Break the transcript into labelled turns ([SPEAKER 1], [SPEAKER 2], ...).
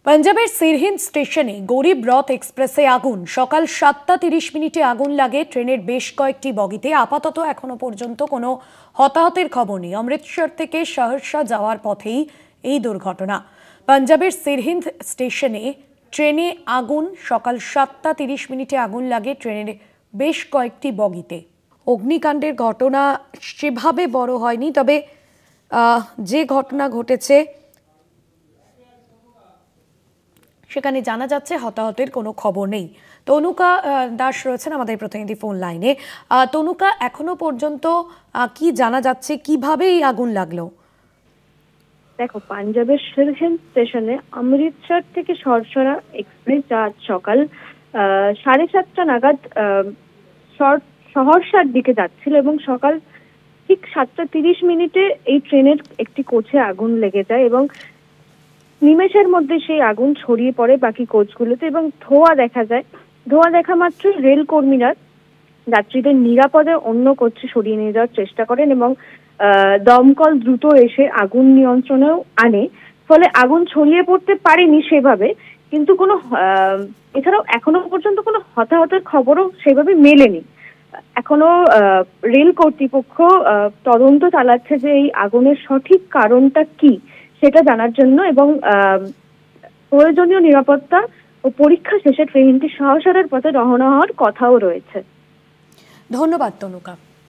[SPEAKER 1] পাঞ্জাবের সিরহিন্দ স্টেশনে গরিব রথ এক্সপ্রেসে আগুন। সকাল 7:30 আগুন লাগে ট্রেনের বেশ কয়েকটি বগিতে। আপাতত এখনো পর্যন্ত কোনো হতাহতের খবর নেই। অমৃতসর থেকে সহরসা যাওয়ার পথেই এই দুর্ঘটনা। পাঞ্জাবের সিরহিন্দ স্টেশনে ট্রেনে আগুন। সকাল 7:30 আগুন লাগে ট্রেনের বেশ কয়েকটি বগিতে। অগ্নিকাণ্ডের ঘটনা সেভাবে বড় হয়নি, তবে যে ঘটনা ঘটেছে সেখানে জানা যাচ্ছে হতাহতের কোনো খবর নেই। তনুকা দাস রয়েছেন আমাদের প্রতিনিধি ফোন লাইনে। তনুকা, এখনো পর্যন্ত কি জানা যাচ্ছে, কিভাবে এই আগুন লাগলো?
[SPEAKER 2] দেখো, পাঞ্জাবের সিরহিন্দ স্টেশনে অমৃতসর থেকে সরসরা এক্সপ্রেস আজ সকাল 7:30 নাগাদ সহরসার দিকে যাচ্ছিল এবং সকাল ঠিক 7:30 এই ট্রেনের একটি কোচে আগুন লেগে যায় এবং নিমেষের মধ্যে সেই আগুন ছড়িয়ে পড়ে বাকি কোচগুলোতে এবং ধোঁয়া দেখা যায়। ধোঁয়া দেখা মাত্রই রেল কর্মীরা যাত্রীদের নিরাপদে অন্য কোচে সরিয়ে নিয়ে যাওয়ার চেষ্টা করেন এবং দমকল দ্রুত এসে আগুন নিয়ন্ত্রণেও আনে। ফলে আগুন ছড়িয়ে পড়তে পারেনি সেভাবে, কিন্তু কোনো এছাড়াও এখনো পর্যন্ত কোনো হতাহতের খবরও সেভাবে মেলেনি। এখনো রেল কর্তৃপক্ষ তদন্ত চালাচ্ছে যে এই আগুনের সঠিক কারণটা কি সেটা জানার জন্য এবং প্রয়োজনীয় নিরাপত্তা ও পরীক্ষা শেষে ট্রেনটি সহসারের পথে রওনা হওয়ার কথাও রয়েছে।
[SPEAKER 1] ধন্যবাদ তনুকা।